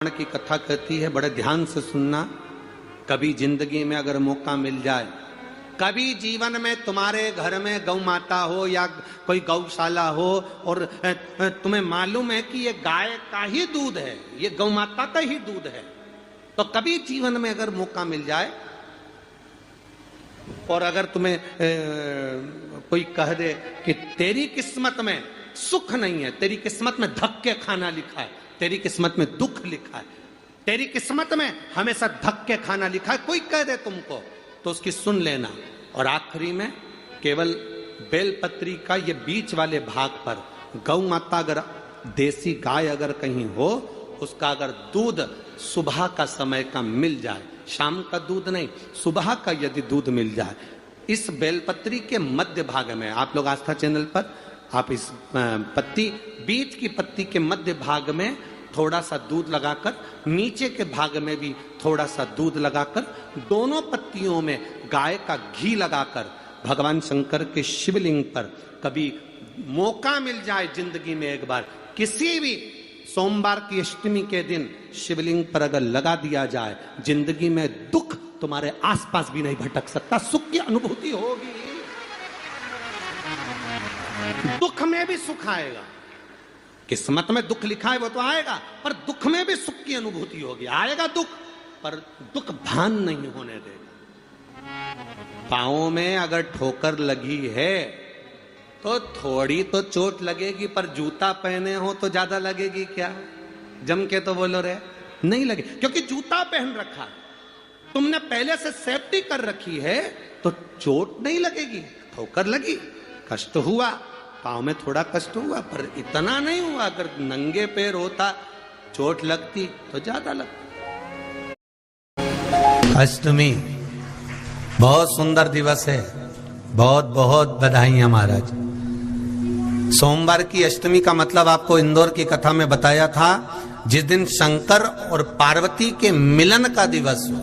की कथा कहती है, बड़े ध्यान से सुनना। कभी जिंदगी में अगर मौका मिल जाए, कभी जीवन में तुम्हारे घर में गौ माता हो या कोई गौशाला हो और तुम्हें मालूम है कि ये गाय का ही दूध है, ये गौ माता का ही दूध है, तो कभी जीवन में अगर मौका मिल जाए और अगर तुम्हें कोई कह दे कि तेरी किस्मत में सुख नहीं है, तेरी किस्मत में धक्के खाना लिखा है, तेरी किस्मत में दुख लिखा है, तेरी किस्मत में हमेशा धक्के खाना लिखा है, कोई कह दे तुमको, तो उसकी सुन लेना। और आखिरी में केवल बेलपत्री का ये बीच वाले भाग पर गौ माता, अगर देसी गाय अगर कहीं हो, उसका अगर दूध सुबह का समय का मिल जाए, शाम का दूध नहीं, सुबह का यदि दूध मिल जाए, इस बेलपत्री के मध्य भाग में, आप लोग आस्था चैनल पर आप इस पत्ती, बीच की पत्ती के मध्य भाग में थोड़ा सा दूध लगाकर, नीचे के भाग में भी थोड़ा सा दूध लगाकर, दोनों पत्तियों में गाय का घी लगाकर भगवान शंकर के शिवलिंग पर कभी मौका मिल जाए जिंदगी में एक बार, किसी भी सोमवार की अष्टमी के दिन शिवलिंग पर अगर लगा दिया जाए, जिंदगी में दुख तुम्हारे आसपास भी नहीं भटक सकता, सुख की अनुभूति होगी, दुख में भी सुख आएगा। किस्मत में दुख लिखा है वो तो आएगा, पर दुख में भी सुख की अनुभूति होगी। आएगा दुख, पर दुख भान नहीं होने देगा। पांव में अगर ठोकर लगी है तो थोड़ी तो चोट लगेगी, पर जूता पहने हो तो ज्यादा लगेगी क्या? जम के तो बोलो रे, नहीं लगे, क्योंकि जूता पहन रखा है, तुमने पहले से सेफ्टी कर रखी है, तो चोट नहीं लगेगी। ठोकर लगी, कष्ट हुआ, पाँव में थोड़ा कष्ट हुआ, पर इतना नहीं हुआ। अगर नंगे पैर होता, चोट लगती तो ज्यादा लगती। अष्टमी बहुत सुंदर दिवस है, बहुत बहुत बधाई महाराज। सोमवार की अष्टमी का मतलब आपको इंदौर की कथा में बताया था, जिस दिन शंकर और पार्वती के मिलन का दिवस हो,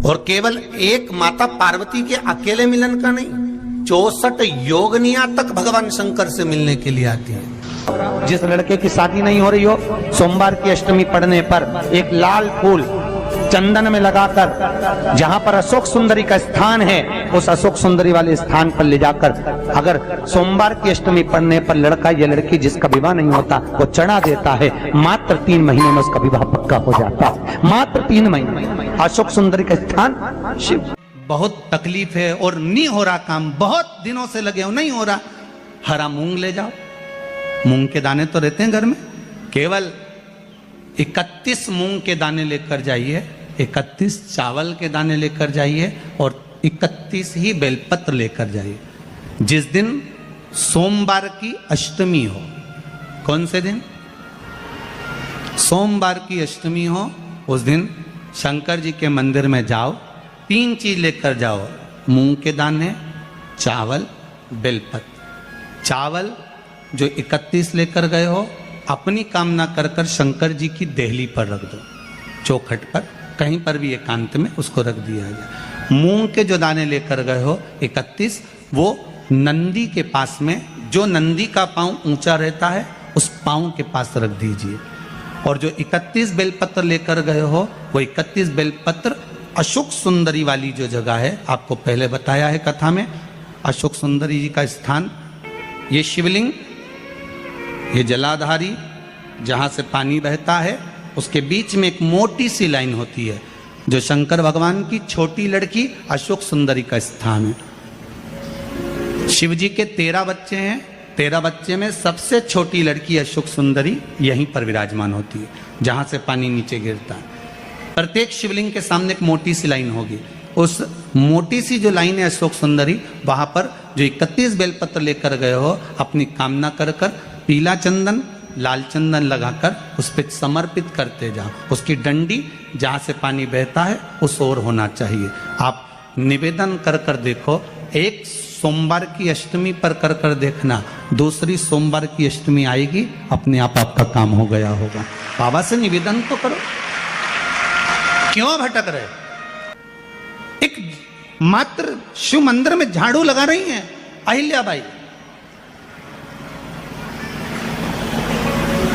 और केवल एक माता पार्वती के अकेले मिलन का नहीं, 64 योगनिया तक भगवान शंकर से मिलने के लिए आती हैं। जिस लड़के की शादी नहीं हो रही हो, सोमवार की अष्टमी पड़ने पर एक लाल फूल चंदन में लगाकर, जहां पर अशोक सुंदरी का स्थान है, उस अशोक सुंदरी वाले स्थान पर ले जाकर, अगर सोमवार की अष्टमी पड़ने पर लड़का या लड़की जिसका विवाह नहीं होता वो चढ़ा देता है, मात्र 3 महीने में उसका विवाह पक्का हो जाता है। मात्र 3 महीने। अशोक सुंदरी का स्थान शिव। बहुत तकलीफ है और नहीं हो रहा काम, बहुत दिनों से लगे हो, नहीं हो रहा, हरा मूंग ले जाओ। मूंग के दाने तो रहते हैं घर में, केवल 31 मूंग के दाने लेकर जाइए, 31 चावल के दाने लेकर जाइए और 31 ही बेलपत्र लेकर जाइए। जिस दिन सोमवार की अष्टमी हो, कौन से दिन? सोमवार की अष्टमी हो, उस दिन शंकर जी के मंदिर में जाओ, 3 चीज लेकर जाओ, मूंग के दाने, चावल, बेलपत्र। चावल जो 31 लेकर गए हो, अपनी कामना कर कर शंकर जी की देहली पर रख दो, चौखट पर, कहीं पर भी एकांत में उसको रख दिया जाए। मूंग के जो दाने लेकर गए हो 31, वो नंदी के पास में, जो नंदी का पांव ऊंचा रहता है, उस पांव के पास रख दीजिए। और जो 31 बेलपत्र लेकर गए हो, वो 31 बेलपत्र अशोक सुंदरी वाली जो जगह है, आपको पहले बताया है कथा में, अशोक सुंदरी जी का स्थान, ये शिवलिंग, ये जलाधारी जहां से पानी बहता है, उसके बीच में एक मोटी सी लाइन होती है, जो शंकर भगवान की छोटी लड़की अशोक सुंदरी का स्थान है। शिव जी के 13 बच्चे हैं, 13 बच्चे में सबसे छोटी लड़की अशोक सुंदरी यहीं पर विराजमान होती है, जहां से पानी नीचे गिरता है। प्रत्येक शिवलिंग के सामने एक मोटी सी लाइन होगी, उस मोटी सी जो लाइन है अशोक सुंदरी, वहां पर जो 31 बेलपत्र लेकर गए हो, अपनी कामना कर कर पीला चंदन, लाल चंदन लगाकर उस पर समर्पित करते जाओ। उसकी डंडी जहां से पानी बहता है उस ओर होना चाहिए। आप निवेदन कर कर देखो, एक सोमवार की अष्टमी पर कर कर देखना, दूसरी सोमवार की अष्टमी आएगी, अपने आप आपका काम हो गया होगा। बाबा से निवेदन तो करो, क्यों भटक रहे? एक मात्र शिव मंदिर में झाड़ू लगा रही हैं अहिल्याबाई,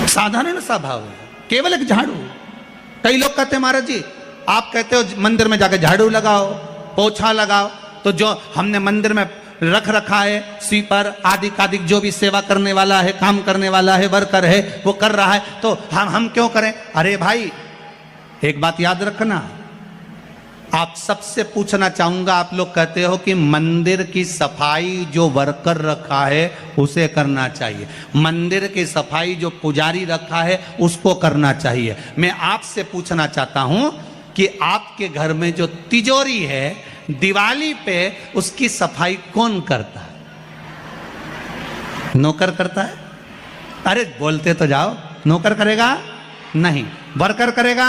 साधारण सा भाव है, केवल एक झाड़ू। कई लोग कहते हैं महाराज जी आप कहते हो मंदिर में जाकर झाड़ू लगाओ, पोछा लगाओ, तो जो हमने मंदिर में रख रखा है स्वीपर आदि जो भी सेवा करने वाला है, काम करने वाला है, वर्कर है, वो कर रहा है, तो हम क्यों करें? अरे भाई एक बात याद रखना, आप सबसे पूछना चाहूंगा, आप लोग कहते हो कि मंदिर की सफाई जो वर्कर रखा है उसे करना चाहिए, मंदिर की सफाई जो पुजारी रखा है उसको करना चाहिए। मैं आपसे पूछना चाहता हूं कि आपके घर में जो तिजोरी है दिवाली पे उसकी सफाई कौन करता है? नौकर करता है? अरे बोलते तो जाओ। नौकर करेगा? नहीं। वर्कर करेगा?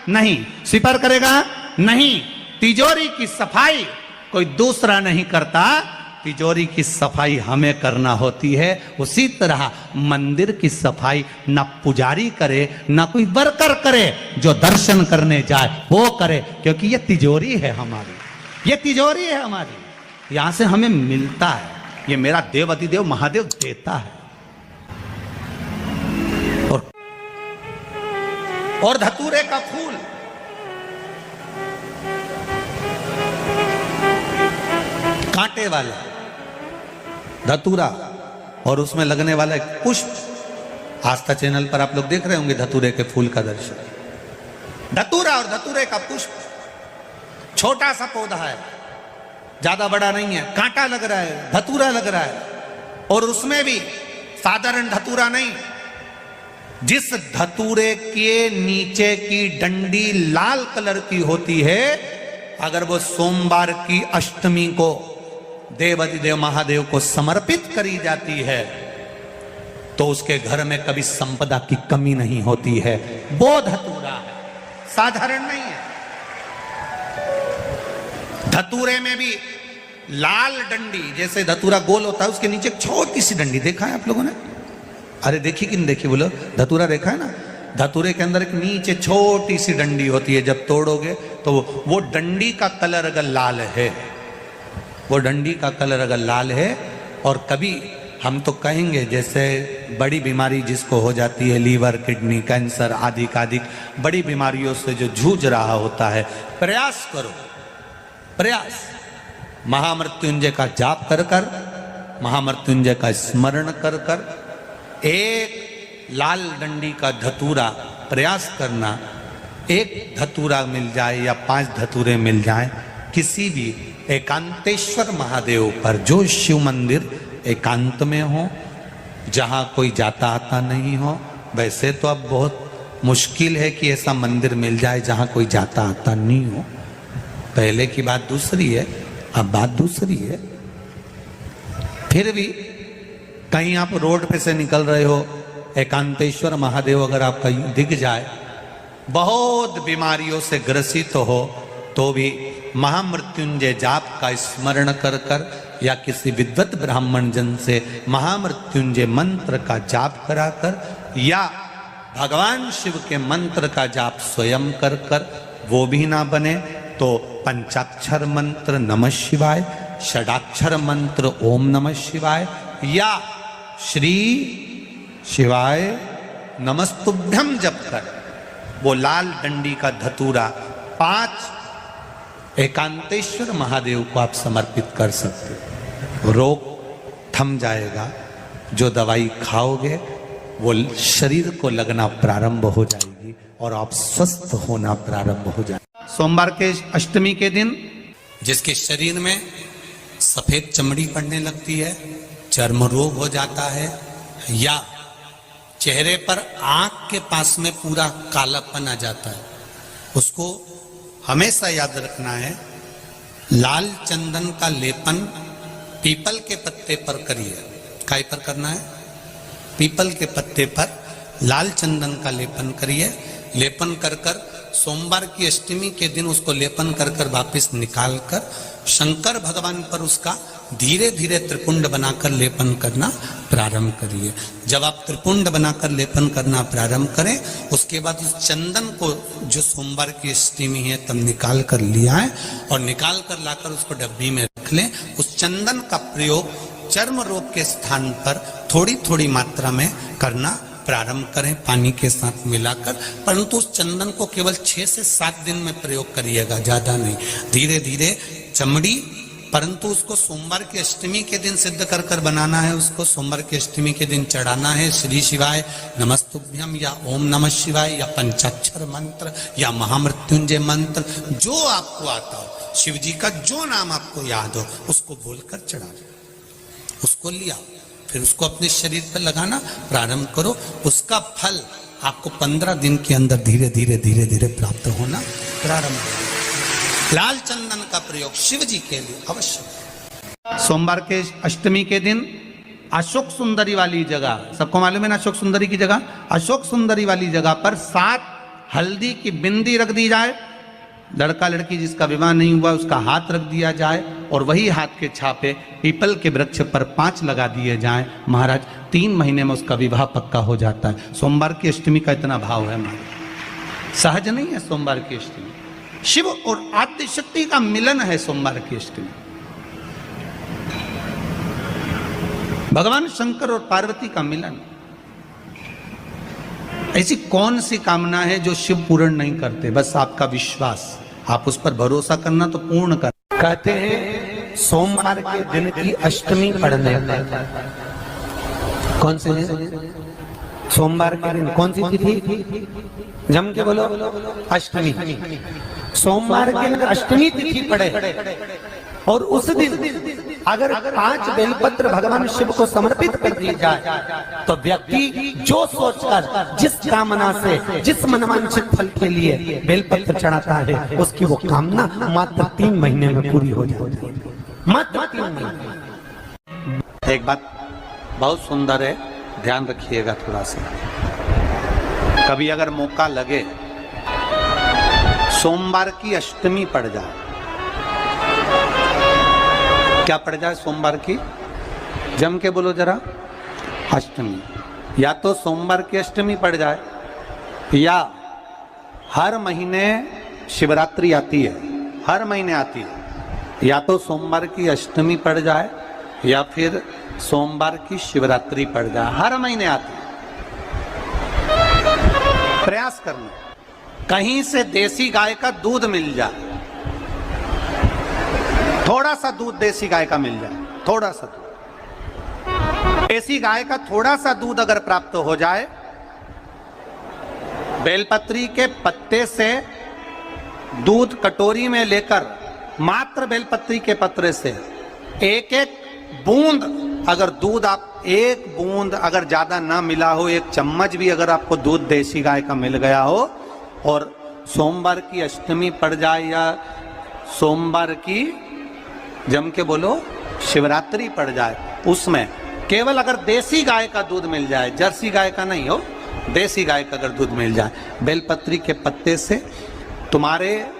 नहीं। स्वीपर करेगा? नहीं। तिजोरी की सफाई कोई दूसरा नहीं करता, तिजोरी की सफाई हमें करना होती है। उसी तरह मंदिर की सफाई ना पुजारी करे ना कोई वर्कर करे, जो दर्शन करने जाए वो करे, क्योंकि ये तिजोरी है हमारी, ये तिजोरी है हमारी, यहां से हमें मिलता है, ये मेरा देव अधिदेव महादेव देता है। और धतूरे का फूल, कांटे वाला धतूरा और उसमें लगने वाला एक पुष्प। आस्था चैनल पर आप लोग देख रहे होंगे धतूरे के फूल का दर्शन। धतूरा और धतूरे का पुष्प, छोटा सा पौधा है, ज्यादा बड़ा नहीं है, कांटा लग रहा है, धतूरा लग रहा है, और उसमें भी साधारण धतूरा नहीं, जिस धतूरे के नीचे की डंडी लाल कलर की होती है, अगर वो सोमवार की अष्टमी को देव अधिदेव महादेव को समर्पित करी जाती है तो उसके घर में कभी संपदा की कमी नहीं होती है। वो धतूरा है, साधारण नहीं है। धतूरे में भी लाल डंडी, जैसे धतूरा गोल होता है उसके नीचे एक छोटी सी डंडी, देखा है आप लोगों ने? अरे देखी कि नहीं देखी बोलो? धतूरा देखा है ना? धतूरे के अंदर एक नीचे छोटी सी डंडी होती है, जब तोड़ोगे तो वो डंडी का कलर अगर लाल है, वो डंडी का कलर अगर लाल है, और कभी हम तो कहेंगे जैसे बड़ी बीमारी जिसको हो जाती है, लीवर किडनी कैंसर आदि बड़ी बीमारियों से जो जूझ रहा होता है, प्रयास करो, प्रयास महामृत्युंजय का जाप कर कर, महामृत्युंजय का स्मरण कर कर, एक लाल डंडी का धतूरा प्रयास करना, एक धतूरा मिल जाए या 5 धतूरे मिल जाए किसी भी एकांतेश्वर महादेव पर, जो शिव मंदिर एकांत में हो, जहां कोई जाता आता नहीं हो। वैसे तो अब बहुत मुश्किल है कि ऐसा मंदिर मिल जाए जहां कोई जाता आता नहीं हो, पहले की बात दूसरी है, अब बात दूसरी है। फिर भी कहीं आप रोड पे से निकल रहे हो, एकांतेश्वर महादेव अगर आपका दिख जाए, बहुत बीमारियों से ग्रसित हो, तो भी महामृत्युंजय जाप का स्मरण कर कर या किसी विद्वत ब्राह्मण जन से महामृत्युंजय मंत्र का जाप कराकर, या भगवान शिव के मंत्र का जाप स्वयं कर कर, वो भी ना बने तो पंचाक्षर मंत्र नमः शिवाय, षडाक्षर मंत्र ओम नमः शिवाय, या श्री शिवाय नमस्तुभ्यम जप कर वो लाल डंडी का धतूरा 5 एकांतेश्वर महादेव को आप समर्पित कर सकते हो। रोग थम जाएगा, जो दवाई खाओगे वो शरीर को लगना प्रारंभ हो जाएगी और आप स्वस्थ होना प्रारंभ हो जाएगा। सोमवार के अष्टमी के दिन जिसके शरीर में सफेद चमड़ी पड़ने लगती है, चर्म रोग हो जाता है, या चेहरे पर आंख के पास में पूरा कालापन आ जाता है, उसको हमेशा याद रखना है, लाल चंदन का लेपन पीपल के पत्ते पर करिए। काय पर करना है? पीपल के पत्ते पर लाल चंदन का लेपन करिए। लेपन कर कर सोमवार की अष्टमी के दिन उसको लेपन कर कर वापिस निकाल कर शंकर भगवान पर उसका धीरे धीरे त्रिपुंड बनाकर लेपन करना प्रारंभ करिए। जब आप त्रिपुंड बनाकर लेपन करना प्रारंभ करें, उसके बाद उस चंदन को जो सोमवार की अष्टमी है तब निकाल कर लिया है और निकाल कर लाकर उसको डब्बी में रख लें। उस चंदन का प्रयोग चर्म रोग के स्थान पर थोड़ी थोड़ी मात्रा में करना प्रारंभ करें पानी के साथ मिलाकर, परंतु उस चंदन को केवल 6 से 7 दिन में प्रयोग करिएगा, ज्यादा नहीं। धीरे धीरे चमड़ी, परंतु उसको सोमवार की अष्टमी के दिन सिद्ध कर कर बनाना है, उसको सोमवार की अष्टमी के दिन चढ़ाना है। श्री शिवाय नमस्तुभ्यम या ओम नमः शिवाय या पंचाक्षर मंत्र या महामृत्युंजय मंत्र, जो आपको आता हो, शिव जी का जो नाम आपको याद हो उसको बोलकर चढ़ा दो, उसको लिया, फिर उसको अपने शरीर पर लगाना प्रारंभ करो। उसका फल आपको 15 दिन के अंदर धीरे धीरे धीरे धीरे प्राप्त होना प्रारंभ हो। लाल चंदन का प्रयोग शिव जी के लिए अवश्य। सोमवार के अष्टमी के दिन अशोक सुंदरी वाली जगह, सबको मालूम है ना अशोक सुंदरी की जगह, अशोक सुंदरी वाली जगह पर 7 हल्दी की बिंदी रख दी जाए। लड़का लड़की जिसका विवाह नहीं हुआ उसका हाथ रख दिया जाए और वही हाथ के छापे पीपल के वृक्ष पर 5 लगा दिए जाएं। महाराज 3 महीने में उसका विवाह पक्का हो जाता है। सोमवार की अष्टमी का इतना भाव है महाराज, सहज नहीं है सोमवार की अष्टमी। शिव और आद्य शक्ति का मिलन है सोमवार की अष्टमी। भगवान शंकर और पार्वती का मिलन। ऐसी कौन सी कामना है जो शिव पूर्ण नहीं करते? बस आपका विश्वास, आप उस पर भरोसा करना तो पूर्ण कर। कहते हैं सोमवार के दिन की अष्टमी पढ़ने पर, कौन से दिन? सोमवार के दिन कौन सी तिथि? जम के बोलो, अष्टमी। सोमवार के दिन अष्टमी तिथि पढ़े और उस दिन अगर 5 बेलपत्र भगवान शिव को समर्पित कर दिए जाए तो व्यक्ति जो सोचकर, जिस कामना से, जिस मनवांछित फल के लिए बेलपत्र चढ़ाता है उसकी वो कामना मात्र 3 महीने में पूरी हो जाती है। मात्र 3 महीने। एक बात बहुत सुंदर है, ध्यान रखिएगा थोड़ा सा। कभी अगर मौका लगे सोमवार की अष्टमी पड़ जाए, क्या पड़ जाए सोमवार की? जम के बोलो जरा, अष्टमी। या तो सोमवार की अष्टमी पड़ जाए या हर महीने शिवरात्रि आती है, हर महीने आती है, या तो सोमवार की अष्टमी पड़ जाए या फिर सोमवार की शिवरात्रि पड़ जाए, हर महीने आती है। प्रयास करना कहीं से देसी गाय का दूध मिल जाए, थोड़ा सा दूध देसी गाय का मिल जाए, थोड़ा सा दूध देसी गाय का थोड़ा सा दूध अगर प्राप्त हो जाए, बेलपत्री के पत्ते से दूध कटोरी में लेकर, मात्र बेलपत्री के पत्रे से एक एक बूंद अगर दूध, आप एक बूंद अगर ज्यादा ना मिला हो, 1 चम्मच भी अगर आपको दूध देसी गाय का मिल गया हो और सोमवार की अष्टमी पड़ जाए या सोमवार की, जम के बोलो, शिवरात्रि पड़ जाए, उसमें केवल अगर देसी गाय का दूध मिल जाए, जर्सी गाय का नहीं हो, देसी गाय का अगर दूध मिल जाए, बेलपत्री के पत्ते से, तुम्हारे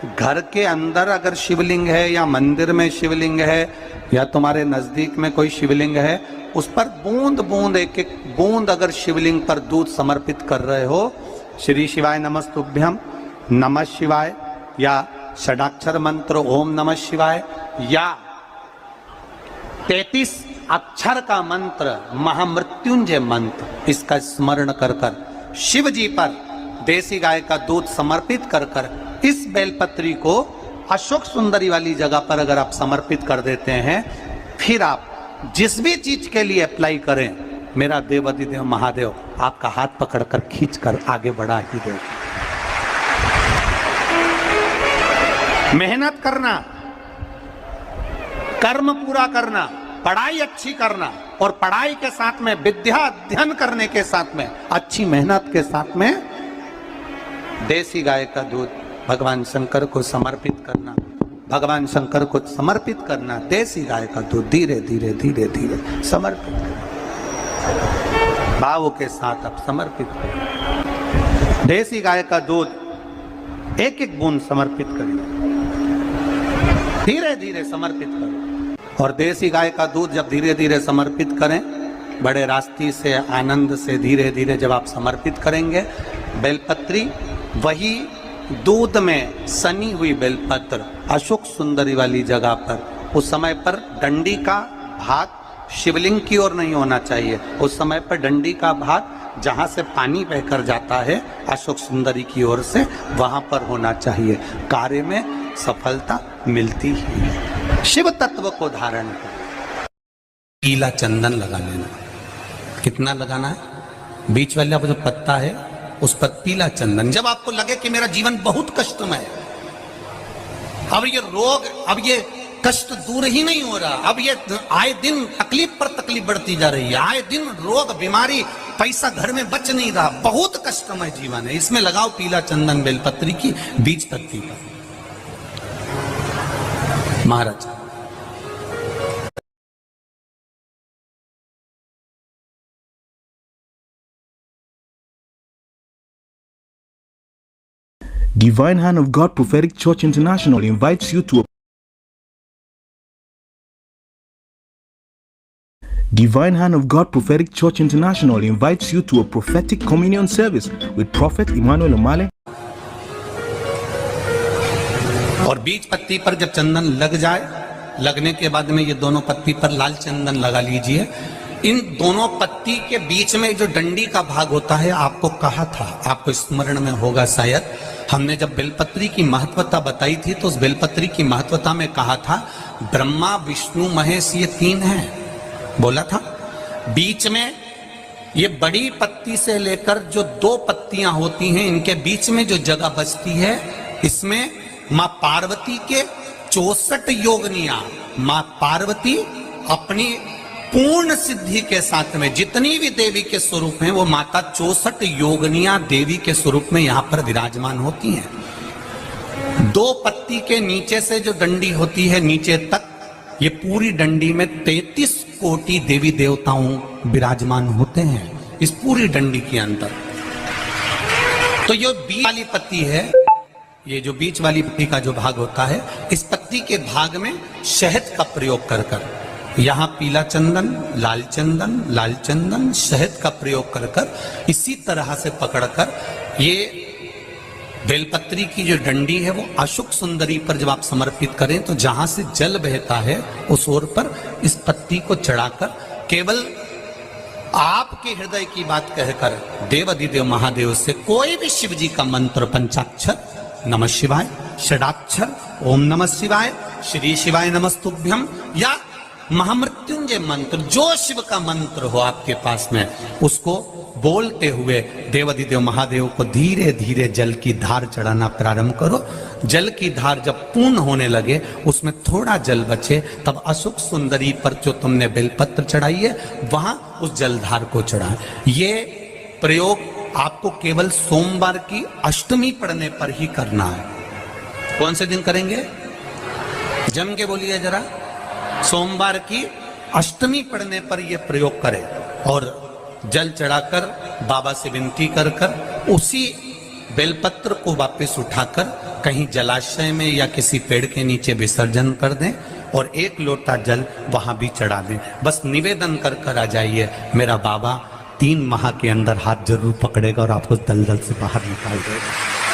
घर के अंदर अगर शिवलिंग है या मंदिर में शिवलिंग है या तुम्हारे नजदीक में कोई शिवलिंग है, उस पर बूंद बूंद, एक एक बूंद अगर शिवलिंग पर दूध समर्पित कर रहे हो, श्री शिवाय नमस्तुभ्यम, नमः शिवाय या षडाक्षर मंत्र ओम नमः शिवाय या 33 अक्षर का मंत्र महामृत्युंजय मंत्र, इसका स्मरण कर कर शिव जी पर देसी गाय का दूध समर्पित कर कर इस बेलपत्री को अशोक सुंदरी वाली जगह पर अगर आप समर्पित कर देते हैं, फिर आप जिस भी चीज के लिए अप्लाई करें, मेरा देवाधिदेव महादेव आपका हाथ पकड़कर खींचकर आगे बढ़ा ही दे। मेहनत करना, कर्म पूरा करना, पढ़ाई अच्छी करना और पढ़ाई के साथ में विद्या अध्ययन करने के साथ में अच्छी मेहनत के साथ में देसी गाय का दूध भगवान शंकर को समर्पित करना, भगवान शंकर को समर्पित करना, देसी गाय का दूध धीरे धीरे धीरे धीरे समर्पित करना, भाव के साथ आप समर्पित करें। देसी गाय का दूध एक एक बूंद समर्पित करिए, धीरे धीरे समर्पित करो। और देसी गाय का दूध जब धीरे धीरे समर्पित करें, बड़े रास्ते से, आनंद से धीरे धीरे जब आप समर्पित करेंगे, बेलपत्री वही दूध में सनी हुई बेलपत्र अशोक सुंदरी वाली जगह पर, उस समय पर डंडी का भाग शिवलिंग की ओर नहीं होना चाहिए, उस समय पर डंडी का भाग जहां से पानी बहकर जाता है अशोक सुंदरी की ओर से, वहां पर होना चाहिए। कार्य में सफलता मिलती ही है। शिव तत्व को धारण कर पीला चंदन लगा लेना। कितना लगाना है? बीच वाला जो पत्ता है उस पर पीला चंदन। जब आपको लगे कि मेरा जीवन बहुत कष्टमय है, अब ये रोग, अब ये कष्ट दूर ही नहीं हो रहा, अब ये आए दिन तकलीफ पर तकलीफ बढ़ती जा रही है, आए दिन रोग बीमारी, पैसा घर में बच नहीं रहा, बहुत कष्टमय जीवन है, इसमें लगाओ पीला चंदन बेलपत्री की बीज पत्ती पर। महाराज Divine Hand of God Prophetic Church International invites you to Divine Hand of God Prophetic Church International invites you to a prophetic communion service with Prophet Emmanuel Omale. और बीज पत्ती पर जब चंदन लग जाए, लगने के बाद में ये दोनों पत्ती पर लाल चंदन लगा लीजिए। इन दोनों पत्ती के बीच में जो डंडी का भाग होता है, आपको कहा था, आपको स्मरण में होगा शायद, हमने जब बेलपत्री की महत्वता बताई थी तो उस बेलपत्री की महत्वता में कहा था ब्रह्मा विष्णु महेश ये तीन हैं, बोला था। बीच में ये बड़ी पत्ती से लेकर जो दो पत्तियां होती हैं, इनके बीच में जो जगह बचती है, इसमें मां पार्वती के 64 योगनियां, मां पार्वती अपनी पूर्ण सिद्धि के साथ में जितनी भी देवी के स्वरूप हैं, वो माता 64 योगनियां देवी के स्वरूप में यहां पर विराजमान होती हैं। दो पत्ती के नीचे से जो डंडी होती है नीचे तक, ये पूरी डंडी में 33 कोटि देवी देवताओं विराजमान होते हैं इस पूरी डंडी के अंदर। तो ये बीच वाली पत्ती है, ये जो बीच वाली पत्ती का जो भाग होता है, इस पत्ती के भाग में शहद का प्रयोग कर कर, यहां पीला चंदन, लाल चंदन, लाल चंदन, शहद का प्रयोग कर कर, इसी तरह से पकड़कर ये बेलपत्री की जो डंडी है वो अशोक सुंदरी पर जब आप समर्पित करें तो जहां से जल बहता है उस ओर पर इस पत्ती को चढ़ाकर केवल आपके हृदय की बात कहकर देवाधिदेव महादेव से कोई भी शिव जी का मंत्र, पंचाक्षर, नमः शिवाय, षडाक्षर, ओम नमः शिवाय, श्री शिवाय नमस्तुभ्यम, या महामृत्युंजय मंत्र, जो शिव का मंत्र हो आपके पास में, उसको बोलते हुए देवाधिदेव महादेव को धीरे धीरे जल की धार चढ़ाना प्रारंभ करो। जल की धार जब पूर्ण होने लगे, उसमें थोड़ा जल बचे, तब अशोक सुंदरी पर जो तुमने बेलपत्र चढ़ाई है वहां उस जलधार को चढ़ाएं। ये प्रयोग आपको केवल सोमवार की अष्टमी पढ़ने पर ही करना है। कौन से दिन करेंगे? जम के बोलिए जरा। सोमवार की अष्टमी पढ़ने पर यह प्रयोग करें और जल चढ़ाकर बाबा से विनती कर कर उसी बेलपत्र को वापस उठाकर कहीं जलाशय में या किसी पेड़ के नीचे विसर्जन कर दें और एक लोटा जल वहां भी चढ़ा दें। बस निवेदन कर कर आ जाइए, मेरा बाबा 3 माह के अंदर हाथ जरूर पकड़ेगा और आपको दलदल से बाहर निकाल देगा।